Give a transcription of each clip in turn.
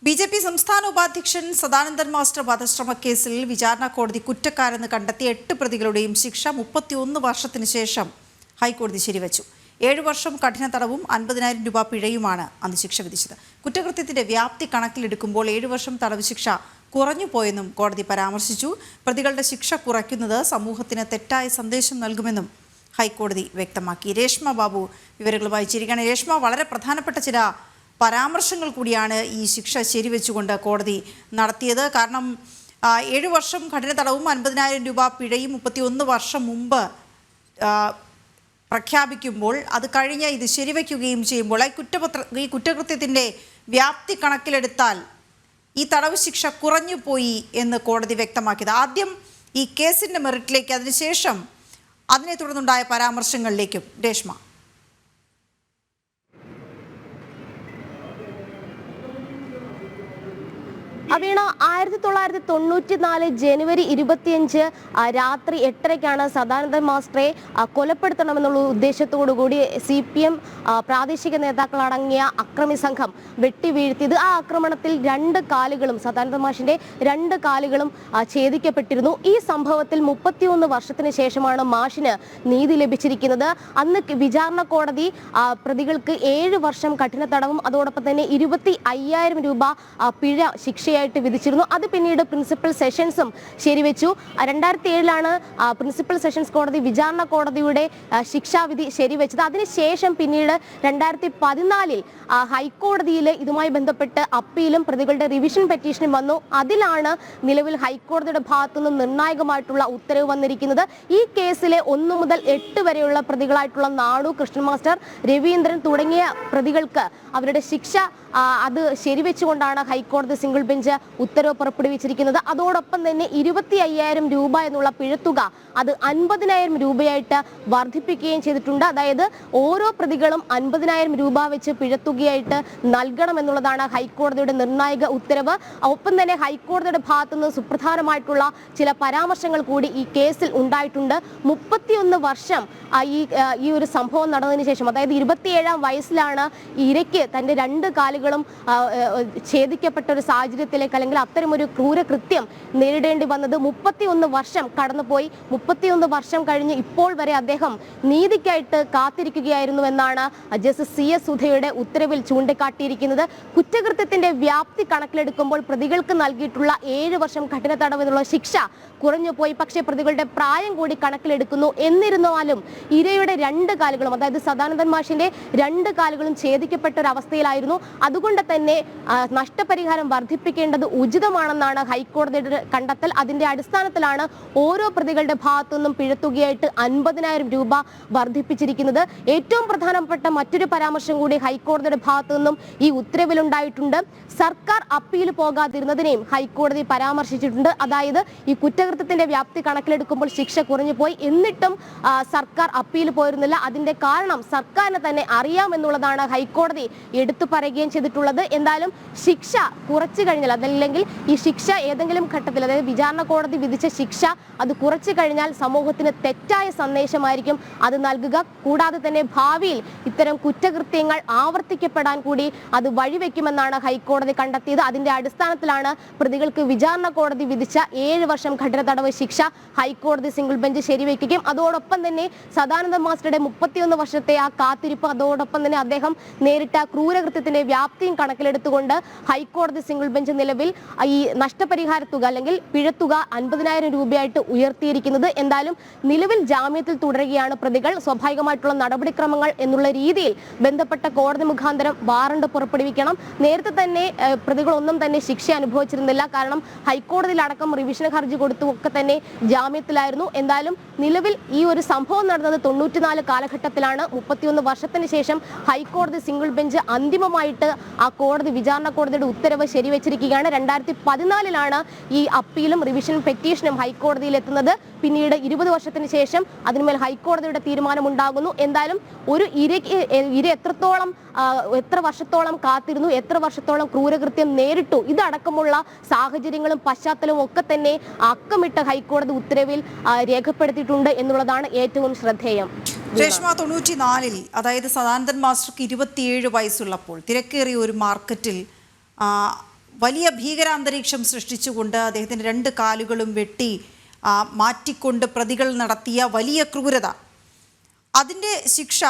BJP. സംസ്ഥാന ഉപാധ്യക്ഷൻ Sadanandan master വധശ്രമ കേസിൽ വിചാരണ കോടതി കുറ്റക്കാരെന്ന് കണ്ടെത്തിയ 8 പ്രതികളുടെയും ശിക്ഷ 31 വർഷത്തിന് ശേഷം ഹൈക്കോടതി ശരിവച്ചു. 7 വർഷം കഠിന തടവും 50,000 രൂപ പിഴയുമാണ് അന്ന് ശിക്ഷ വിധിച്ചത്. കുറ്റകൃത്യത്തിന്റെ വ്യാപ്തി കണക്കിലെടുക്കുമ്പോൾ 7 വർഷം തടവ് ശിക്ഷ കുറഞ്ഞുപോയെന്നും കോടതി പരാമർശിച്ചു. പ്രതികളുടെ ശിക്ഷ കുറയ്ക്കുന്നത് സമൂഹത്തിന് തെറ്റായ സന്ദേശം നൽകുമെന്നും ഹൈക്കോടതി വ്യക്തമാക്കി. രേഷ്മ ബാബു വിവരങ്ങളുമായി ചേരുകയാണ്. രേഷ്മ, വളരെ പ്രധാനപ്പെട്ട ചില പരാമർശങ്ങൾ കൂടിയാണ് ഈ ശിക്ഷ ശരിവെച്ചുകൊണ്ട് കോടതി നടത്തിയത്. കാരണം 7 വർഷം കഠിന തടവും 50,000 രൂപ പിഴയും 31 വർഷം മുമ്പ് പ്രഖ്യാപിക്കുമ്പോൾ അത് കഴിഞ്ഞ് ഇത് ശരിവയ്ക്കുകയും ചെയ്യുമ്പോൾ ഈ കുറ്റകൃത്യത്തിൻ്റെ വ്യാപ്തി കണക്കിലെടുത്താൽ ഈ തടവ് ശിക്ഷ കുറഞ്ഞുപോയി എന്ന് കോടതി വ്യക്തമാക്കിയത്. ആദ്യം ഈ കേസിൻ്റെ മെറിറ്റിലേക്ക്, അതിനുശേഷം അതിനെ തുടർന്നുണ്ടായ പരാമർശങ്ങളിലേക്കും രേഷ്മ. വീണ 1994 ജനുവരി 25 രാത്രി 8:30 സദാനന്ദൻ മാസ്റ്ററെ കൊലപ്പെടുത്തണമെന്നുള്ള ഉദ്ദേശത്തോടു കൂടി CPM പ്രാദേശിക നേതാക്കളടങ്ങിയ അക്രമി സംഘം വെട്ടിവീഴ്ത്തിയത്. ആ ആക്രമണത്തിൽ 2 കാലുകളും സദാനന്ദൻ മാഷിന്റെ 2 കാലുകളും ഛേദിക്കപ്പെട്ടിരുന്നു. ഈ സംഭവത്തിൽ 31 വർഷത്തിന് ശേഷമാണ് മാഷിന് നീതി ലഭിച്ചിരിക്കുന്നത്. അന്ന് വിചാരണ കോടതി പ്രതികൾക്ക് 7 വർഷം കഠിന തടവും അതോടൊപ്പം തന്നെ 25,000 രൂപ പിഴ ശിക്ഷയായി വിധിച്ചിരുന്നു. അത് പിന്നീട് പ്രിൻസിപ്പൽ സെഷൻസും ശരിവെച്ചു. 2007 പ്രിൻസിപ്പൽ സെഷൻസ് കോടതി വിചാരണ കോടതിയുടെ ശിക്ഷാവിധി ശരിവെച്ചത്. അതിനുശേഷം പിന്നീട് 2014 ഹൈക്കോടതിയിൽ ഇതുമായി ബന്ധപ്പെട്ട് അപ്പീലും പ്രതികളുടെ റിവിഷൻ പെറ്റീഷനും വന്നു. അതിലാണ് നിലവിൽ ഹൈക്കോടതിയുടെ ഭാഗത്തുനിന്ന് നിർണായകമായിട്ടുള്ള ഉത്തരവ് വന്നിരിക്കുന്നത്. ഈ കേസിലെ 1 മുതൽ 8 വരെയുള്ള പ്രതികളായിട്ടുള്ള നാണു, കൃഷ്ണൻ മാസ്റ്റർ, രവീന്ദ്രൻ തുടങ്ങിയ പ്രതികൾക്ക് അവരുടെ ശിക്ഷ അത് ശരിവെച്ചുകൊണ്ടാണ് ഹൈക്കോടതി സിംഗിൾ ബെഞ്ച് ഉത്തരവ് പുറപ്പെടുവിച്ചിരിക്കുന്നത്. അതോടൊപ്പം തന്നെ 25,000 രൂപ എന്നുള്ള പിഴത്തുക അത് 50,000 രൂപയായിട്ട് വർദ്ധിപ്പിക്കുകയും ചെയ്തിട്ടുണ്ട്. അതായത് ഓരോ പ്രതികളും 50,000 രൂപ വെച്ച് പിഴത്തുകയായിട്ട് നൽകണം എന്നുള്ളതാണ് ഹൈക്കോടതിയുടെ നിർണായക ഉത്തരവ്. ഒപ്പം തന്നെ ഹൈക്കോടതിയുടെ ഭാഗത്തുനിന്ന് സുപ്രധാനമായിട്ടുള്ള ചില പരാമർശങ്ങൾ കൂടി ഈ കേസിൽ ഉണ്ടായിട്ടുണ്ട്. 31 വർഷം ഈ ഒരു സംഭവം നടന്നതിന് ശേഷം, അതായത് 27-ാം വയസ്സിലാണ് ഇരയ്ക്ക് തൻ്റെ 2 കാലുകളും ഛേദിക്കപ്പെട്ട ഒരു സാഹചര്യത്തിലേക്ക്, അല്ലെങ്കിൽ അത്തരമൊരു ക്രൂരകൃത്യം നേരിടേണ്ടി വന്നത്. 31 വർഷം കടന്നുപോയി. 31 വർഷം കഴിഞ്ഞ് ഇപ്പോൾ വരെ അദ്ദേഹം നീതിക്കായിട്ട് കാത്തിരിക്കുകയായിരുന്നു എന്നാണ് ജസ്റ്റിസ് CS സുധയുടെ ഉത്തരവിൽ ചൂണ്ടിക്കാട്ടിയിരിക്കുന്നത്. കുറ്റകൃത്യത്തിന്റെ വ്യാപ്തി കണക്കിലെടുക്കുമ്പോൾ പ്രതികൾക്ക് നൽകിയിട്ടുള്ള 7 വർഷം കഠിന തടവിനുള്ള ശിക്ഷ കുറഞ്ഞുപോയി. പക്ഷേ പ്രതികളുടെ പ്രായം കൂടി കണക്കിലെടുക്കുന്നു. എന്നിരുന്നാലും ഇരയുടെ 2 കാലുകളും, അതായത് സദാനന്ദൻ മാഷിന്റെ 2 കാലുകളും ഛേദിക്കപ്പെട്ട ഒരു അവസ്ഥയിലായിരുന്നു. അതുകൊണ്ട് തന്നെ നഷ്ടപരിഹാരം വർദ്ധിപ്പിക്കേണ്ടത് ഉചിതമാണെന്നാണ് ഹൈക്കോടതിയുടെ കണ്ടെത്തൽ. അതിന്റെ അടിസ്ഥാനത്തിലാണ് ഓരോ പ്രതികളുടെ ഭാഗത്തുനിന്നും പിഴത്തുകയായിട്ട് 50,000 രൂപ വർദ്ധിപ്പിച്ചിരിക്കുന്നത്. ഏറ്റവും പ്രധാനപ്പെട്ട മറ്റൊരു പരാമർശം കൂടി ഹൈക്കോടതിയുടെ ഭാഗത്തു നിന്നും ഈ ഉത്തരവിലുണ്ടായിട്ടുണ്ട്. സർക്കാർ അപ്പീൽ പോകാതിരുന്നതിനെയും ഹൈക്കോടതി പരാമർശിച്ചിട്ടുണ്ട്. അതായത് ഈ കുറ്റകൃത്യത്തിന്റെ വ്യാപ്തി കണക്കിലെടുക്കുമ്പോൾ ശിക്ഷ കുറഞ്ഞുപോയി, എന്നിട്ടും സർക്കാർ അപ്പീൽ പോയിരുന്നില്ല. അതിന്റെ കാരണം സർക്കാരിന് തന്നെ അറിയാമെന്നുള്ളതാണ് ഹൈക്കോടതി എടുത്തു പറയുകയും ചെയ്തിട്ടുള്ളത്. എന്തായാലും ശിക്ഷ കുറച്ചു കഴിഞ്ഞാൽ, അതല്ലെങ്കിൽ ഈ ശിക്ഷ ഏതെങ്കിലും ഘട്ടത്തിൽ, അതായത് വിചാരണ കോടതി വിധിച്ച ശിക്ഷ അത് കുറച്ചു കഴിഞ്ഞാൽ സമൂഹത്തിന് തെറ്റായ സന്ദേശമായിരിക്കും അത് നൽകുക. കൂടാതെ തന്നെ ഭാവിയിൽ ഇത്തരം കുറ്റകൃത്യങ്ങൾ ആവർത്തിക്കപ്പെടാൻ കൂടി അത് വഴിവെക്കുമെന്നാണ് ഹൈക്കോടതി കണ്ടെത്തിയത്. അതിന്റെ അടിസ്ഥാനത്തിലാണ് പ്രതികൾക്ക് വിചാരണ കോടതി വിധിച്ച 7 വർഷം കഠിന തടവ് ശിക്ഷ ഹൈക്കോടതി സിംഗിൾ ബെഞ്ച് ശരിവെക്കുകയും അതോടൊപ്പം തന്നെ സദാനന്ദ മാസ്റ്ററുടെ 31 വർഷത്തെ ആ കാത്തിരിപ്പ്, അതോടൊപ്പം തന്നെ അദ്ദേഹം നേരിട്ട ക്രൂരകൃത്യത്തിന്റെ വ്യാപ്തിയും കണക്കിലെടുത്തുകൊണ്ട് ഹൈക്കോടതി സിംഗിൾ ബെഞ്ച് നിലവിൽ ഈ നഷ്ടപരിഹാര തുക അല്ലെങ്കിൽ പിഴത്തുക 50,000 രൂപയായിട്ട് ഉയർത്തിയിരിക്കുന്നത്. എന്തായാലും നിലവിൽ ജാമ്യത്തിൽ തുടരുകയാണ് പ്രതികൾ. സ്വാഭാവികമായിട്ടുള്ള നടപടിക്രമങ്ങൾ എന്നുള്ള രീതിയിൽ ബന്ധപ്പെട്ട കോടതി മുഖാന്തരം വാറണ്ട് പുറപ്പെടുവിക്കണം. നേരത്തെ തന്നെ പ്രതികളൊന്നും തന്നെ ശിക്ഷ അനുഭവിച്ചിരുന്നില്ല. കാരണം ഹൈക്കോടതിയിലടക്കം റിവിഷൻ ഹർജി കൊടുത്തു ഒക്കെ തന്നെ ജാമ്യത്തിലായിരുന്നു. എന്തായാലും നിലവിൽ ഈ ഒരു സംഭവം നടന്നത് 94 കാലഘട്ടത്തിലാണ്. 31 വർഷത്തിന് ശേഷം ഹൈക്കോടതി സിംഗിൾ ബെഞ്ച് അന്തിമമായിട്ട് ആ വിചാരണ കോടതിയുടെ ഉത്തരവ് ശരിവെച്ചിരിക്കുകയാണ്. 2014 ഈ അപ്പീലും റിവിഷൻ പെറ്റീഷനും ഹൈക്കോടതിയിൽ എത്തുന്നത്. പിന്നീട് 20 വർഷത്തിന് ശേഷം അതിന്മേൽ ഹൈക്കോടതിയുടെ തീരുമാനമുണ്ടാകുന്നു. എന്തായാലും ഒരു ഇര എത്ര വർഷത്തോളം കാത്തിരുന്നു, എത്ര വർഷത്തോളം ക്രൂരകൃത്യം നേരിട്ടു, ഇതടക്കമുള്ള സാഹചര്യങ്ങളും പശ്ചാത്തലവും ഒക്കെ തന്നെ അക്കമിട്ട് ഹൈക്കോടതി ഉത്തരവിൽ രേഖപ്പെടുത്തിയിട്ടുണ്ട് എന്നുള്ളതാണ് ഏറ്റവും ശ്രദ്ധേയം. രേഷ്മ, 94-ൽ അതായത് സദാനന്ദൻ മാസ്റ്റർക്ക് 27 വയസ്സുള്ളപ്പോൾ തിരക്കേറിയ ഒരു മാർക്കറ്റിൽ വലിയ ഭീകരാന്തരീക്ഷം സൃഷ്ടിച്ചുകൊണ്ട് അദ്ദേഹത്തിൻ്റെ 2 കാലുകളും വെട്ടി മാറ്റിക്കൊണ്ട് പ്രതികൾ നടത്തിയ വലിയ ക്രൂരത, അതിൻ്റെ ശിക്ഷ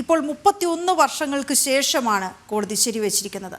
ഇപ്പോൾ 31 വർഷങ്ങൾക്ക് ശേഷമാണ് കോടതി ശരിവച്ചിരിക്കുന്നത്.